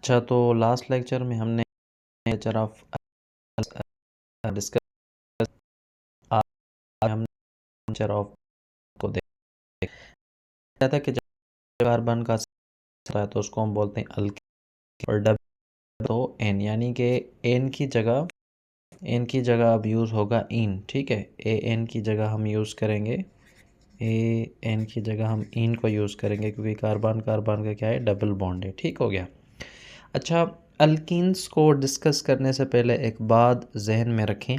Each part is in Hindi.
अच्छा, तो लास्ट लेक्चर में हमने नेचर ऑफ डिस्कस आज हम नेचर ऑफ को देखा था कि जब कार्बन का होता है तो उसको हम बोलते हैं अल्कीन और डबल तो एन, यानी कि एन की जगह अब यूज़ होगा इन। ठीक है, ए एन की जगह हम यूज़ करेंगे, ए एन की जगह हम इन को यूज़ करेंगे क्योंकि कार्बन कार्बन का क्या है, डबल बॉन्ड है। ठीक हो गया। अच्छा, अल्कीन्स को डिस्कस करने से पहले एक बात जहन में रखें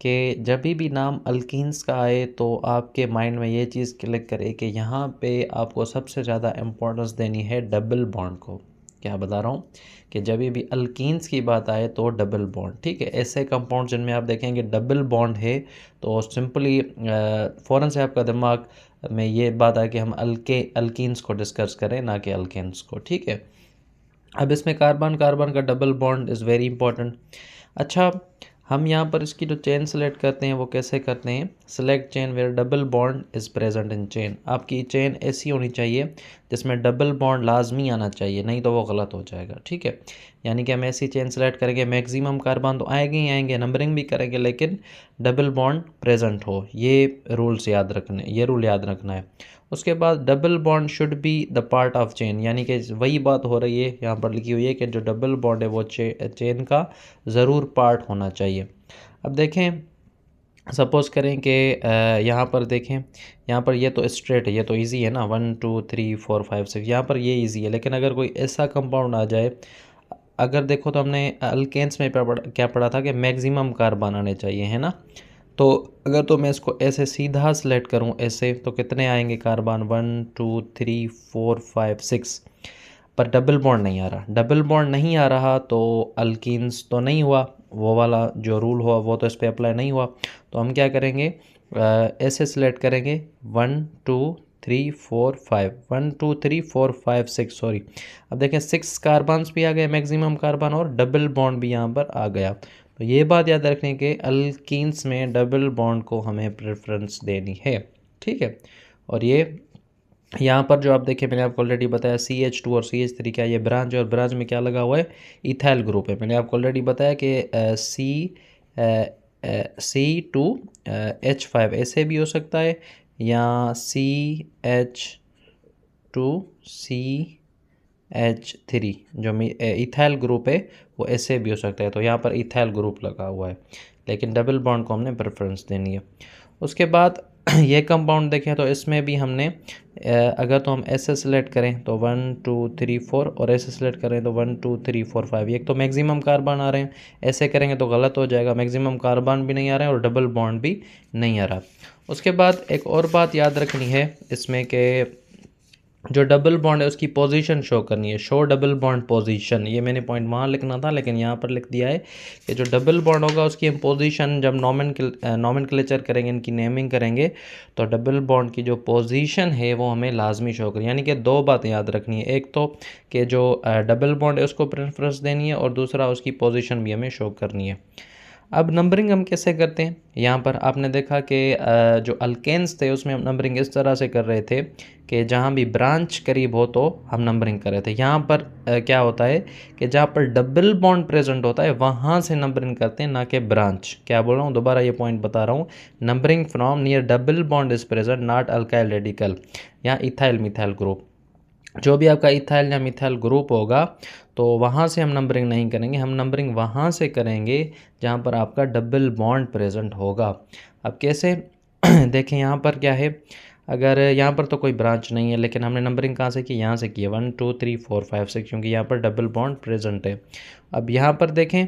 कि जब भी नाम अल्कीन्स का आए तो आपके माइंड में ये चीज़ क्लिक करे कि यहाँ पे आपको सबसे ज़्यादा इम्पोर्टेंस देनी है डबल बॉन्ड को। क्या बता रहा हूँ कि जब भी अल्कीन्स की बात आए तो डबल बॉन्ड। ठीक है, ऐसे कंपाउंड जिनमें आप देखेंगे डबल बॉन्ड है तो सिंपली फ़ौरन से आपका दिमाग में ये बात आए कि हम अल्कीन्स को डिस्कस करें, ना कि अल्केन्स को। ठीक है, अब इसमें कार्बन कार्बन का double bond is very important. अच्छा, हम यहाँ पर इसकी जो चेन सेलेक्ट करते हैं वो कैसे करते हैं, select chain where double bond is present in chain. आपकी चेन ऐसी होनी चाहिए जिसमें डबल बॉन्ड लाजमी आना चाहिए, नहीं तो वो गलत हो जाएगा। ठीक है, यानी कि हम ऐसी चेन सेलेक्ट करेंगे, मैक्सिमम कार्बन तो आएंगे ही आएंगे, नंबरिंग भी करेंगे, लेकिन डबल बॉन्ड प्रेजेंट हो, ये रूल याद रखना है। उसके बाद double bond should be the part of chain, यानी कि वही बात हो रही है यहाँ पर लिखी हुई है कि जो डबल बॉन्ड है वो चेन का ज़रूर पार्ट होना चाहिए। अब देखें, सपोज़ करें कि यहाँ पर देखें, यहाँ पर ये तो स्ट्रेट है, ये तो इजी है ना, 1 2 3 4 5 6, यहाँ पर ये इजी है। लेकिन अगर कोई ऐसा कंपाउंड आ जाए, अगर देखो तो हमने अल्केन्स में क्या पढ़ा था कि मैक्सिमम कार्बन आने चाहिए, है ना। तो अगर तो मैं इसको ऐसे सीधा सेलेक्ट करूं ऐसे, तो कितने आएंगे कार्बन, 1 2 3 4 5 6, पर डबल बॉन्ड नहीं आ रहा। डबल बॉन्ड नहीं आ रहा तो अल्कीन्स तो नहीं हुआ, वो वाला जो रूल हुआ वो तो इस पर अप्लाई नहीं हुआ। तो हम क्या करेंगे, ऐसे सेलेक्ट करेंगे 1 2 3 4 5, 1 2 3 4 5 6, सॉरी। अब देखें 6 कार्बन्स भी आ गए मैक्सिमम कार्बन, और डबल बॉन्ड भी यहाँ पर आ गया। तो ये बात याद रखने के अल्कीन्स में डबल बॉन्ड को हमें प्रेफरेंस देनी है। ठीक है, और ये यहाँ पर जो आप देखें, मैंने आपको ऑलरेडी बताया CH2 और CH3 क्या, ये ब्रांच है, और ब्रांच में क्या लगा हुआ है, इथाइल ग्रुप है। मैंने आपको ऑलरेडी बताया कि C2H5 ऐसे भी हो सकता है, या CH2CH3 जो इथाइल ग्रुप है वो ऐसे भी हो सकता है। तो यहाँ पर इथाइल ग्रुप लगा हुआ है, लेकिन डबल बॉन्ड को हमने प्रेफरेंस देनी है। उसके बाद ये कंपाउंड देखें तो इसमें भी हमने अगर तो हम ऐसे सेलेक्ट करें तो 1 2 3 4, और ऐसे सेलेक्ट करें तो 1 2 3 4 5, एक तो मैक्सिमम कार्बन आ रहे हैं, ऐसे करेंगे तो गलत हो जाएगा, मैक्सिमम कार्बन भी नहीं आ रहे हैं और डबल बॉन्ड भी नहीं आ रहा। उसके बाद एक और बात याद रखनी है इसमें कि जो डबल बॉन्ड है उसकी पोजीशन शो करनी है, शो डबल बॉन्ड पोजीशन। ये मैंने पॉइंट वहाँ लिखना था लेकिन यहाँ पर लिख दिया है कि जो डबल बॉन्ड होगा उसकी हम पोजीशन जब नॉमेनक्लेचर करेंगे, इनकी नेमिंग करेंगे, तो डबल बॉन्ड की जो पोजीशन है वो हमें लाजमी शो करें। यानी कि दो बातें याद रखनी है, एक तो कि जो डबल बॉन्ड है उसको प्रेफरेंस देनी है, और दूसरा उसकी पोजीशन भी हमें शो करनी है। अब नंबरिंग हम कैसे करते हैं, यहाँ पर आपने देखा कि जो अल्केन्स थे उसमें हम नंबरिंग इस तरह से कर रहे थे कि जहाँ भी ब्रांच करीब हो तो हम नंबरिंग कर रहे थे। यहाँ पर क्या होता है कि जहाँ पर डबल बॉन्ड प्रेजेंट होता है वहाँ से नंबरिंग करते हैं, ना कि ब्रांच। क्या बोल रहा हूँ, दोबारा ये पॉइंट बता रहा हूँ, numbering from near double bond is present, not alkyl radical, यहाँ इथाइल मिथाइल ग्रुप, जो भी आपका इथाइल या मिथाइल ग्रुप होगा तो वहाँ से हम नंबरिंग नहीं करेंगे, हम नंबरिंग वहाँ से करेंगे जहाँ पर आपका डबल बॉन्ड प्रेजेंट होगा। अब कैसे देखें, यहाँ पर क्या है, अगर यहाँ पर तो कोई ब्रांच नहीं है, लेकिन हमने नंबरिंग कहाँ से की, यहाँ से की है 1 2 3 4 5 6, क्योंकि यहाँ पर डबल बॉन्ड प्रेजेंट है। अब यहाँ पर देखें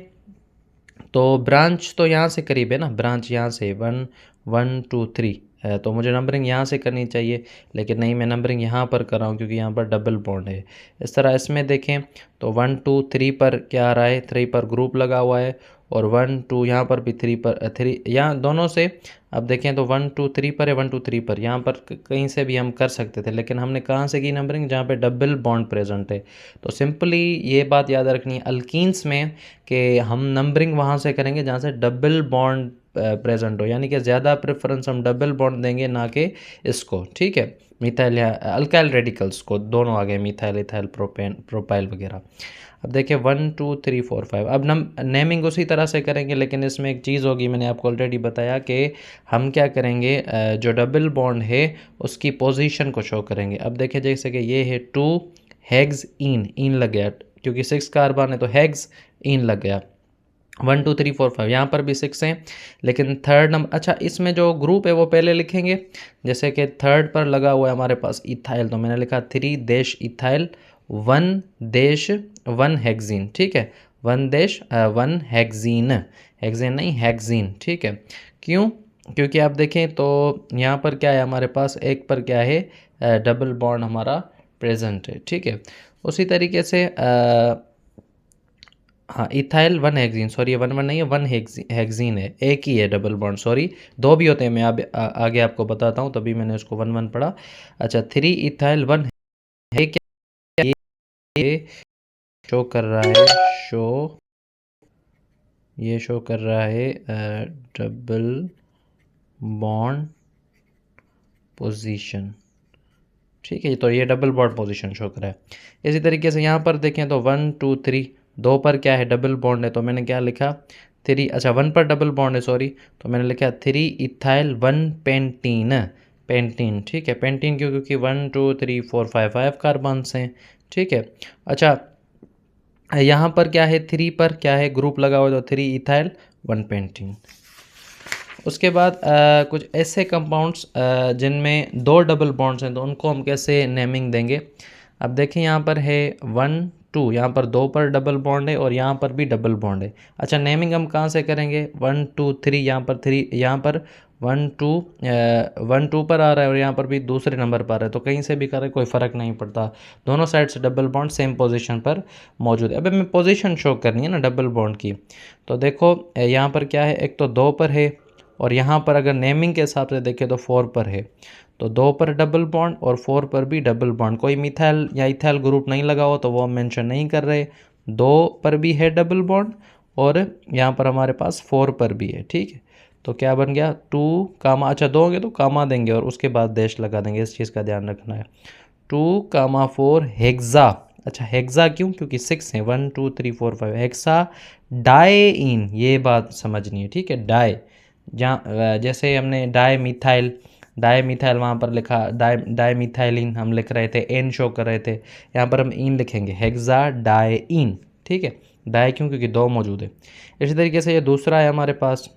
तो ब्रांच तो यहाँ से करीब है ना, ब्रांच यहाँ से 1 1 2 3 है, तो मुझे नंबरिंग यहाँ से करनी चाहिए, लेकिन नहीं, मैं नंबरिंग यहाँ पर कर रहा हूँ क्योंकि यहाँ पर डबल बॉन्ड है। इस तरह इसमें देखें तो 1 2 3 पर क्या आ रहा है, 3 पर ग्रुप लगा हुआ है, और 1 2 यहाँ पर भी 3 पर 3, यहाँ दोनों से अब देखें तो 1 2 3 पर है, 1 2 3 पर, यहाँ पर कहीं से भी हम कर सकते थे, लेकिन हमने कहाँ से की नंबरिंग, जहाँ पे डबल बॉन्ड प्रेजेंट है। तो सिंपली ये बात याद रखनी है अल्कीन्स में कि हम नंबरिंग वहाँ से करेंगे जहाँ से डबल बॉन्ड प्रेजेंट हो, यानी कि ज़्यादा प्रेफरेंस हम डबल बॉन्ड देंगे ना कि इसको, ठीक है, मिथाइल या अल्काइल रेडिकल्स को, दोनों आ गए, मिथाइल इथाइल प्रोपेन प्रोपाइल वगैरह। अब देखिए 1 2 3 4 5, अब हम नेमिंग उसी तरह से करेंगे, लेकिन इसमें एक चीज़ होगी, मैंने आपको ऑलरेडी बताया कि हम क्या करेंगे, जो डबल बॉन्ड है उसकी पोजीशन को शो करेंगे। अब देखिए जैसे कि ये है 2 हेक्स इन लग गया, क्योंकि 6 कार्बन है तो हेक्स इन लग गया। 1 2 3 4 5, यहाँ पर भी 6 हैं, लेकिन थर्ड नंबर, अच्छा इसमें जो ग्रुप है वो पहले लिखेंगे। जैसे कि थर्ड पर लगा हुआ है हमारे पास इथाइल, तो मैंने लिखा 3 देश इथाइल 1 देश 1 हेक्सीन, ठीक है, 1 देश 1 हेक्सीन, हेक्सीन नहीं हेक्सीन, ठीक है। क्यों? क्योंकि आप देखें तो यहाँ पर क्या है हमारे पास, एक पर क्या है, डबल बॉन्ड हमारा प्रेजेंट है, ठीक है। उसी तरीके से हाँ, इथाइल 1 हेक्सीन, सॉरी ये 1 1 नहीं है, 1 हेक्सीन है, एक ही है डबल बॉन्ड, सॉरी 2 भी होते हैं, मैं आगे आपको बताता हूँ, तभी मैंने उसको 1 1 पढ़ा। अच्छा 3 इथाइल 1 है, क्या ये शो कर रहा है, ये शो कर रहा है डबल बॉन्ड पोजीशन, ठीक है, तो ये डबल बॉन्ड पोजीशन शो कर रहा है। इसी तरीके से यहाँ पर देखें तो 1 2 3, 2 पर क्या है, डबल बॉन्ड है, तो मैंने क्या लिखा 3, अच्छा 1 पर डबल बॉन्ड है, सॉरी, तो मैंने लिखा 3 इथाइल 1 पेंटीन, पेंटीन, ठीक है, पेंटीन क्यों, क्योंकि 1 2 3 4 5 5 कार्बन्स हैं, ठीक है। अच्छा यहाँ पर क्या है, 3 पर क्या है, ग्रुप लगा हुआ, तो 3 इथाइल 1 पेंटीन। उसके बाद कुछ ऐसे कंपाउंड्स जिनमें 2 डबल बॉन्ड्स हैं, तो उनको हम कैसे नेमिंग देंगे। अब देखें यहाँ पर है 1 2, यहाँ पर 2 पर डबल बॉन्ड है और यहाँ पर भी डबल बॉन्ड है। अच्छा नेमिंग हम कहाँ से करेंगे, 1 2 3, यहाँ पर 3, यहाँ पर 1 2 पर आ रहा है और यहाँ पर भी दूसरे नंबर पर आ रहा है, तो कहीं से भी करें कोई फ़र्क नहीं पड़ता, दोनों साइड से डबल बॉन्ड सेम पोजीशन पर मौजूद है। अब हमें पोजीशन शो करनी है ना डबल बॉन्ड की, तो देखो यहाँ पर क्या है, एक तो 2 पर है और यहाँ पर अगर नेमिंग के हिसाब से देखें तो 4 पर है, तो 2 पर डबल बॉन्ड और 4 पर भी डबल बॉन्ड, कोई मिथाइल या इथाइल ग्रुप नहीं लगा हो तो वो हम मेंशन नहीं कर रहे। 2 पर भी है डबल बॉन्ड और यहाँ पर हमारे पास 4 पर भी है, ठीक है, तो क्या बन गया 2 कामा, अच्छा 2 होंगे तो कामा देंगे और उसके बाद डैश लगा देंगे, इस चीज़ का ध्यान रखना है। 2 कामा 4 हेक्सा, अच्छा हेक्सा क्यों, क्योंकि 6 है, 1 2 3 4 5, हेक्सा डाइइन, ये बात समझनी है, ठीक है, डाई, जहाँ जैसे हमने डाई मिथाइल वहाँ पर लिखा, डाई मिथाइलिन हम लिख रहे थे, एन शो कर रहे थे, यहाँ पर हम इन लिखेंगे, हेक्सा डाइइन, ठीक है, डाई क्यों, क्योंकि 2 मौजूद है। इसी तरीके से ये दूसरा है हमारे पास,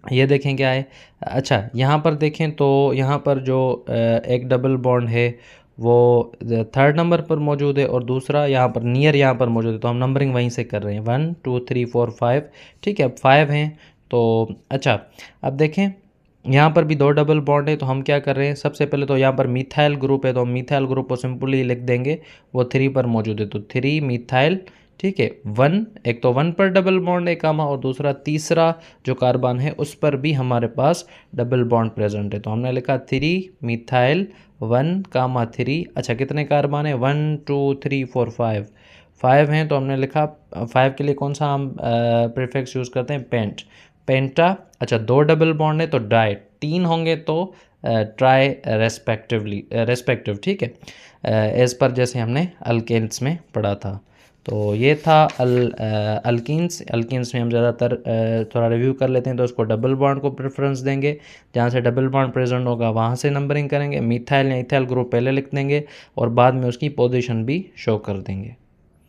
ये देखें क्या है, अच्छा यहाँ पर देखें तो यहाँ पर जो एक डबल बॉन्ड है वो थर्ड नंबर पर मौजूद है और दूसरा यहाँ पर नियर यहाँ पर मौजूद है, तो हम नंबरिंग वहीं से कर रहे हैं 1 2 3 4 5, ठीक है, अब 5 हैं, तो अच्छा अब देखें यहाँ पर भी 2 डबल बॉन्ड है, तो हम क्या कर रहे हैं, सबसे पहले तो यहाँ पर मिथाइल ग्रुप है, तो हम मिथाइल ग्रुप को सिंपली लिख देंगे, वो 3 पर मौजूद है, तो 3 मिथाइल, ठीक है, 1, एक तो 1 पर डबल बॉन्ड है कामा और दूसरा तीसरा जो कार्बन है उस पर भी हमारे पास डबल बॉन्ड प्रेजेंट है, तो हमने लिखा 3 मिथाइल 1 कामा 3, अच्छा कितने कार्बन है, 1 2 3 4 5, 5 हैं, तो हमने लिखा 5 के लिए कौन सा हम प्रीफिक्स यूज़ करते हैं, पेंटा, अच्छा 2 डबल बॉन्ड है तो डाई, 3 होंगे तो ट्राई रेस्पेक्टिव, ठीक है, एज पर जैसे हमने अल्केन्स में पढ़ा था। तो ये था अल्किन्स में हम ज़्यादातर थोड़ा रिव्यू कर लेते हैं, तो उसको डबल बॉन्ड को प्रेफरेंस देंगे, जहाँ से डबल बॉन्ड प्रेजेंट होगा वहाँ से नंबरिंग करेंगे, मिथाइल या इथाइल ग्रुप पहले लिख देंगे और बाद में उसकी पोजीशन भी शो कर देंगे।